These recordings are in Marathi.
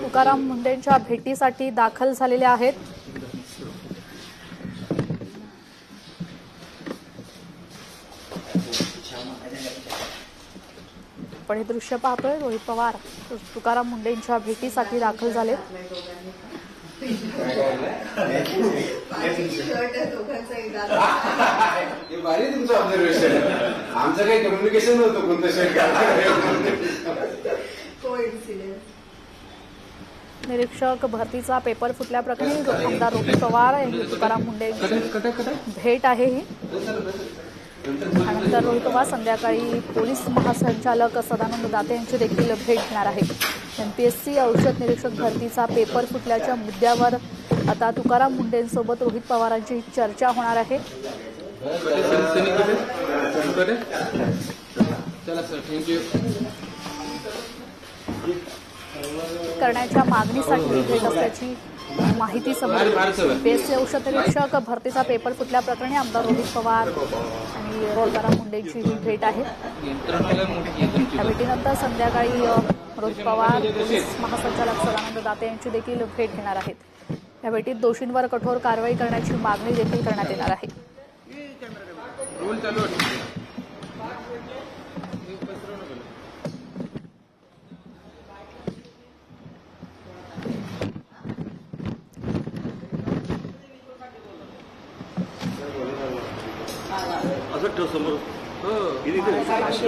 तुकाराम मुंढेंच्या भेटीसाठी दाखल झालेले आहेत। आपण हे दृश्य पाहतोय, रोहित पवार तुकाराम मुंढेंच्या भेटीसाठी दाखल झाले। आमचं काही कम्युनिकेशन नव्हतं कोणतं निरीक्षक भरतीचा पेपर फुटल्याप्रकरणी आमदार रोहित पवार यांची तुकाराम मुंढेंची भेट आहे ही। त्यानंतर रोहित पवार संध्याकाळी पोलीस महासंचालक सदानंद दाते यांची देखील भेट घेणार आहेत। एमपीएससी औषध निरीक्षक भरतीचा पेपर फुटल्याच्या मुद्द्यावर आता तुकाराम मुंढेंसोबत रोहित पवारांची चर्चा होणार आहे। करण्याच्या मागणीसाठी भेट असल्याची माहिती समोर। एमपीएससी औषध निरीक्षक भरतीचा पेपर फुटल्याप्रकरणी आमदार रोहित पवार आणि तुकाराम मुंढेंची ही भेट आहे। या भेटीनंतर संध्याकाळी रोहित पवार पोलीस महासंचालक सदानंद दाते यांची देखील भेट घेणार आहेत। या भेटीत दोषींवर कठोर कारवाई करण्याची मागणी देखील करण्यात येणार आहे।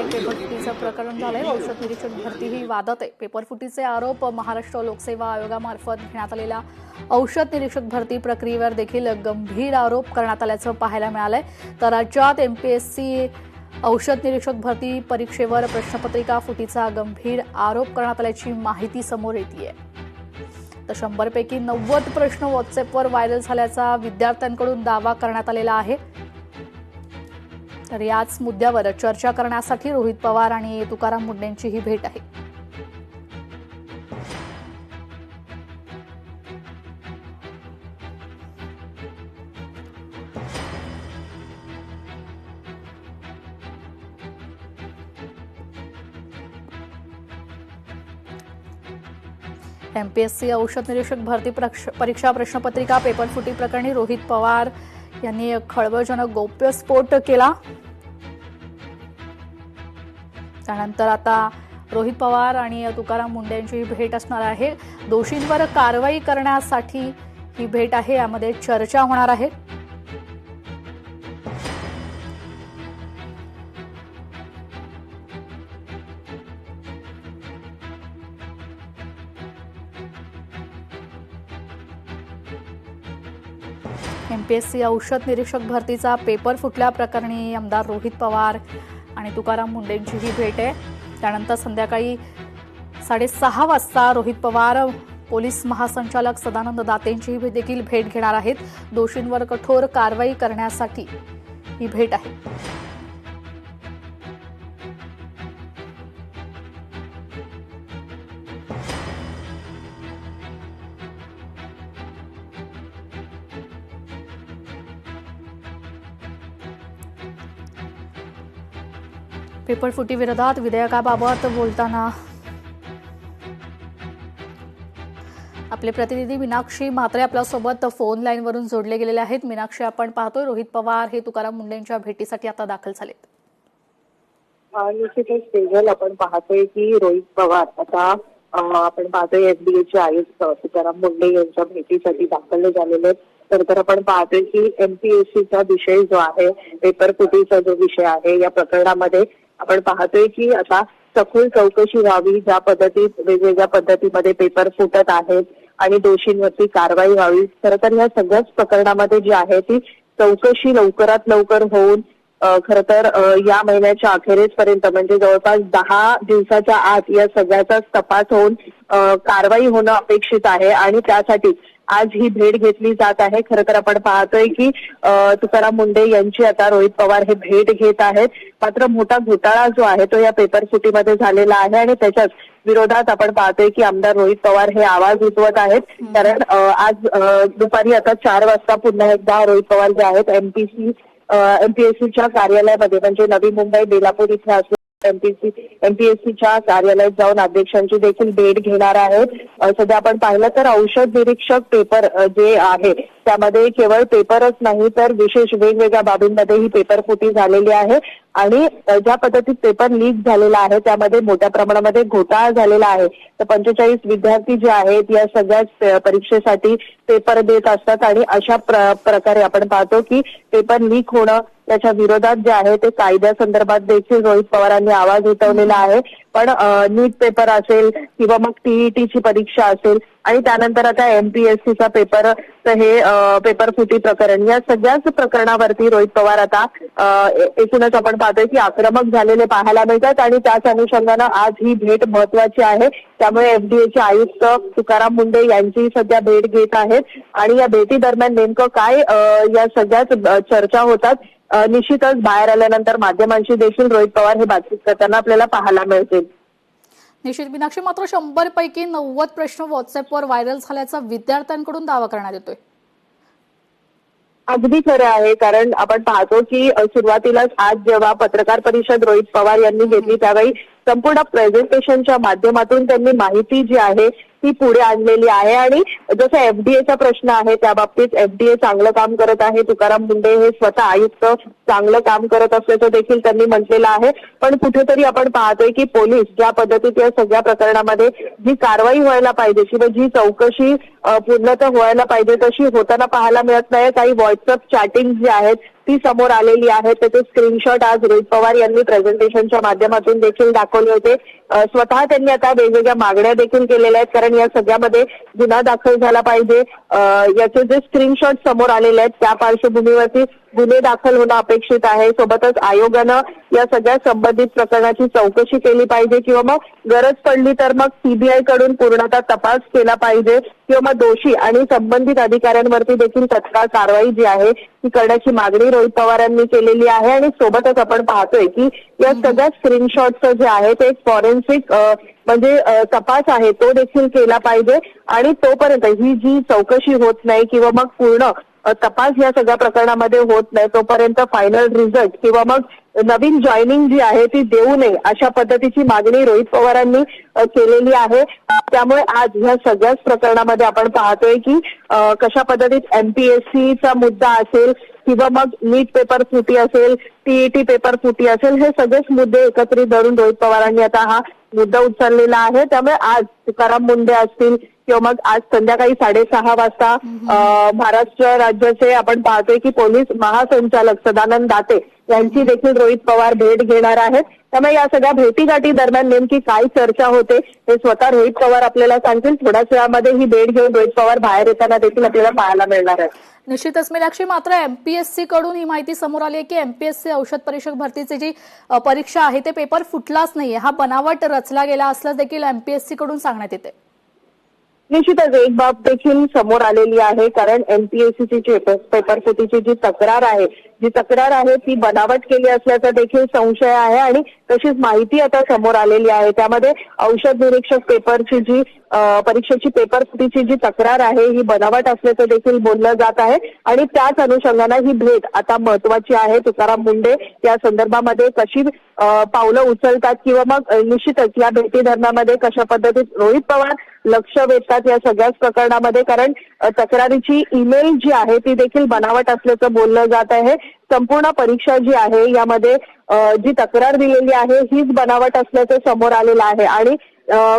पेपरफुटीचं प्रकरण झालंय। औषध निरीक्षक भरती ही वादात आहे। पेपरफुटीचे आरोप महाराष्ट्र लोकसेवा आयोगामार्फत घेण्यात आलेल्या औषध निरीक्षक भरती प्रक्रियेवर देखील गंभीर आरोप करण्यात आल्याचं पाहायला मिळालंय। तर राज्यात एमपीएससी औषध निरीक्षक भरती परीक्षेवर प्रश्नपत्रिका फुटीचा गंभीर आरोप करण्यात आल्याची माहिती समोर येतेय। तर 100 पैकी 90 प्रश्न व्हॉट्सअॅपवर व्हायरल झाल्याचा विद्यार्थ्यांकडून दावा करण्यात आलेला आहे। तर याच मुद्द्यावर चर्चा करण्यासाठी रोहित पवार आणि तुकाराम मुंढेंची ही भेट आहे। एमपीएससी औषध निरीक्षक भरती परीक्षा प्रश्नपत्रिका पेपरफुटी प्रकरणी रोहित पवार यांनी खळबळजनक गौप्यस्फोट केला। त्यानंतर आता रोहित पवार आणि तुकाराम मुंढे यांची भेट असणार आहे। दोषींवर कारवाई करण्यासाठी ही भेट आहे। यामध्ये चर्चा होणार आहे। एमपीएससी औषध निरीक्षक भरतीचा पेपर फुटल्याप्रकरणी आमदार रोहित पवार आणि तुकाराम मुंढेंची ही भेट आहे। त्यानंतर संध्याकाळी 6:30 वाजता रोहित पवार पोलीस महासंचालक सदानंद दातेंची देखील भेट घेणार आहेत। दोषींवर कठोर कारवाई करण्यासाठी ही भेट आहे। पेपरफुटी विरोधात विधेयकाबाबत बोलताना आपले प्रतिनिधी मीनाक्षी म्हात्रे आपल्यासोबत फोन लाईनवरून जोडले गेलेले आहेत। मीनाक्षी, आपण पाहतोय रोहित पवार हे तुकाराम मुंढेंच्या भेटीसाठी आता दाखल झालेत। निश्चितच तेजल, आपण पाहतोय की रोहित पवार आता आपण पाहतोय एफडीएचे आयुक्त तुकाराम मुंढे यांच्या भेटीसाठी दाखल झालेले आहेत। तर आपण पाहतोय की एमपीएससीचा विषय जो आहे, पेपरफुटीचा जो विषय आहे, या प्रकरणामध्ये आपण पाहतोय की आता सखोल चौकशी व्हावी। ज्या पद्धतीत वेगवेगळ्या पद्धतीमध्ये पेपर फुटत आहेत आणि दोषींवरती कारवाई व्हावी। खरं तर या सगळ्याच प्रकरणामध्ये जी आहे ती चौकशी लवकरात लवकर होऊन खरं तर या महिन्याच्या अखेरीसपर्यंत म्हणजे जवळपास 10 दिवसाच्या आत या सगळ्याचाच तपास होऊन कारवाई होणं अपेक्षित आहे आणि त्यासाठी आज ही भेट घेतली जात आहे. खरं तर आपण पाहतोय की तुकाराम मुंढे यांची आता रोहित पवार हे भेट घेत आहेत. मात्र मोठा घोटाळा जो आहे तो या पेपर फुटीमध्ये झालेला आहे आणि त्याच्याच विरोधात आपण पाहतोय की आमदार रोहित पवार हे आवाज उठवत आहेत. कारण आज दुपारी आता 4 वाजता पुन्हा एकदा रोहित पवार जे आहेत एमपीएससीच्या कार्यालयामध्ये म्हणजे नवी मुंबई बेलापूर इथे असलेल्या एमपीएससीच्या कार्यालयात जाऊन अध्यक्षांची देखील भेट घेणार आहेत. सध्या आपण पाहिलं तर औषध निरीक्षक पेपर जे आहे त्यामध्ये केवळ पेपरच नाही तर विशेष वेगवेगळ्या बाबींमध्ये ही पेपरफुटी झालेली आहे आणि ज्या पद्धतीत पेपर लीक झालेला आहे त्यामध्ये मोठ्या प्रमाणामध्ये घोटाळा झालेला आहे. तर 45 विद्यार्थी जे आहेत या सगळ्याच परीक्षेसाठी पेपर देत असतात आणि अशा प्रकारे आपण पाहतो की पेपर लीक होणं त्याच्या विरोधात जे आहे ते कायद्यासंदर्भात देखील रोहित पवारांनी आवाज उठवलेला आहे. पण नीट पेपर असेल किंवा मग टीईटीची परीक्षा असेल आणि त्यानंतर आता एमपीएससीचा पेपर तर हे पेपर फुटी प्रकरण या सगळ्याच प्रकरणावरती रोहित पवार आता एकूणच आपण पाहतोय की आक्रमक झालेले पाहायला मिळतात आणि त्याच अनुषंगानं आज ही भेट महत्वाची आहे. त्यामुळे एफडीएचे आयुक्त तुकाराम मुंढे यांची सध्या भेट घेत आहेत आणि या भेटी दरम्यान नेमकं काय या सगळ्याच चर्चा होतात निश्चितच बाहेर आल्यानंतर माध्यमांशी देखील रोहित पवार हे बातचीत करताना आपल्याला पाहायला मिळतील. निश्चित मीनाक्षी, मात्र 100 पैकी 90 प्रश्न व्हॉट्सअपवर व्हायरल झाल्याचा विद्यार्थ्यांकडून दावा करण्यात येतोय. अगदी खरं आहे. कारण आपण पाहतो की सुरुवातीलाच आज जेव्हा पत्रकार परिषद रोहित पवार यांनी घेतली त्यावेळी संपूर्ण प्रेझेंटेशनच्या माध्यमातून त्यांनी माहिती जी आहे ती पुढे आणलेली आहे आणि जसं एफडीएचा प्रश्न आहे त्या बाबतीत एफडीए चांगलं काम करत आहे. तुकाराम मुंढे हे स्वतः आयुक्त चांगलं काम करत असल्याचं देखील त्यांनी म्हटलेलं आहे. पण कुठेतरी आपण पाहतोय की पोलीस ज्या पद्धतीत या सगळ्या प्रकरणामध्ये जी कारवाई व्हायला पाहिजे किंवा जी चौकशी पूर्णतः व्हायला पाहिजे तशी होताना पाहायला मिळत नाही. काही व्हॉट्सअप चॅटिंग जी आहेत ती समोर आलेली आहे. त्याचे स्क्रीनशॉट आज रोहित पवार यांनी प्रेझेंटेशनच्या माध्यमातून देखील दाखवले होते. स्वतः त्यांनी आता वेगवेगळ्या मागण्या देखील केलेल्या आहेत कारण या सगळ्यामध्ये गुन्हा दाखल झाला पाहिजे. याचे जे स्क्रीनशॉट समोर आलेले आहेत त्या पार्श्वभूमीवरती गुन्हे दाखल होणं अपेक्षित आहे. सोबतच आयोगानं या सगळ्या संबंधित प्रकरणाची चौकशी केली पाहिजे किंवा मग गरज पडली तर मग सीबीआय कडून पूर्णतः तपास केला पाहिजे किंवा मग दोषी आणि संबंधित अधिकाऱ्यांवरती देखील तत्काळ कारवाई जी आहे ती करण्याची मागणी रोहित पवार यांनी केलेली आहे. आणि सोबतच आपण पाहतोय की या सगळ्या स्क्रीनशॉटचं जे आहे ते एक फॉरेन्सिक म्हणजे तपास आहे तो देखील केला पाहिजे आणि तोपर्यंत ही जी चौकशी होत नाही किंवा मग पूर्ण तपास या सगळ्या प्रकरणामध्ये होत नाही तोपर्यंत फायनल रिझल्ट किंवा मग नवीन जॉईनिंग जी आहे ती देऊ नये अशा पद्धतीची मागणी रोहित पवारांनी केलेली आहे. त्यामुळे आज ह्या सगळ्याच प्रकरणामध्ये आपण पाहतोय की कशा पद्धतीत एमपीएससीचा मुद्दा असेल किंवा मग नीट पेपर फुटी असेल टीईटी पेपर फुटी असेल हे सगळेच मुद्दे एकत्रित धरून रोहित पवारांनी आता हा मुद्दा उचललेला आहे. त्यामुळे आज तुकाराम मुंढे असतील किंवा मग आज संध्याकाळी 6:30 वाजता महाराष्ट्र राज्याचे आपण पाहतोय की पोलीस महासंचालक सदानंद दाते यांची देखील रोहित पवार भेट घेणार आहेत. त्यामुळे या सगळ्या भेटीगाठी दरम्यान नेमकी काय चर्चा होते हे स्वतः रोहित पवार आपल्याला सांगतील. थोड्याच वेळामध्ये ही भेट घेऊन रोहित पवार बाहेर येताना देखील आपल्याला पाहायला मिळणार आहे. निश्चितच मीनाक्षी, मात्र एमपीएससी कडून ही माहिती समोर आली आहे की एमपीएससी औषध परीक्षक भरतीची जी परीक्षा आहे ते पेपर फुटलाच नाहीये, हा बनावट रचला गेला असल्यास देखील एमपीएससी कडून सांगण्यात येते. निश्चितच एक बाब देखील समोर आलेली आहे कारण एमपीएससीची पेपर फुटीची जी तक्रार आहे ती बनावट केली असल्याचा देखील संशय आहे आणि तशीच माहिती आता समोर आलेली आहे. त्यामध्ये औषध निरीक्षक पेपरची जी परीक्षेची पेपर फुटीची जी तक्रार आहे ही बनावट असल्याचं देखील बोललं जात आहे आणि त्याच अनुषंगाने ही भेट आता महत्वाची आहे. तुकाराम मुंढे या संदर्भामध्ये कशी पावलं उचलतात किंवा मग निश्चितच या भेटी दरम्यानमध्ये कशा पद्धतीत रोहित पवार लक्ष वेधतात या सगळ्याच प्रकरणामध्ये कारण तक्रारीची ईमेल जी आहे ती देखील बनावट असल्याचं बोललं जात आहे. संपूर्ण परीक्षा जी आहे यामध्ये जी तक्रार दिलेली आहे हीच बनावट असल्याचं समोर आलेलं आहे आणि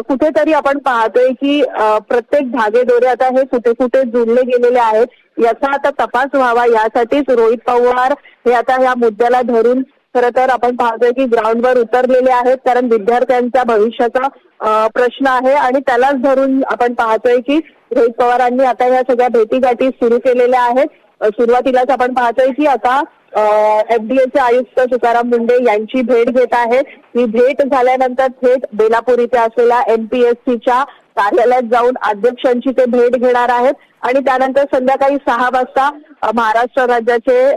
कुठेतरी आपण पाहतोय की प्रत्येक धागेदोरे आता हे कुठे कुठे जुळले गेलेले आहेत. याचा आता तपास व्हावा यासाठीच रोहित पवार हे आता या मुद्द्याला धरून खरं तर आपण पाहतोय की ग्राउंडवर उतरलेले आहेत कारण विद्यार्थ्यांच्या भविष्याचा प्रश्न आहे आणि त्यालाच धरून आपण पाहतोय की रोहित पवारांनी आता या सगळ्या भेटीगाठी सुरू केलेल्या आहेत. सुरुवातीलाच आपण पाहतोय की आता एफडीएचे आयुक्त तुकाराम मुंढे यांची भेट घेत आहेत. ही भेट झाल्यानंतर थेट बेलापूर इथे असलेल्या एमपीएससीच्या कार्यालयात जाऊन अध्यक्षांची ते भेट घेणार आहेत आणि त्यानंतर संध्याकाळी 6 वाजता महाराष्ट्र राज्याचे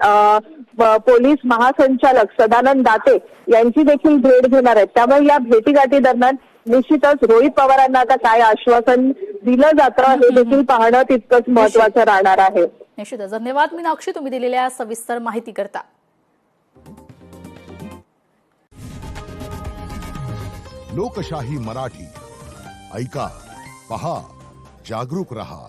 पोलीस महासंचालक सदानंद दाते यांची देखील भेट घेणार आहेत. त्यामुळे या भेटीगाठी दरम्यान निश्चितच रोहित पवारांना आता काय आश्वासन दिलं जातं हे देखील पाहणं तितकंच महत्वाचं राहणार आहे. निश्चितच. धन्यवाद मीनाक्षी, तुम्ही दिलेल्या सविस्तर माहिती करता. लोकशाही मराठी ऐका, पहा, जागरूक रहा.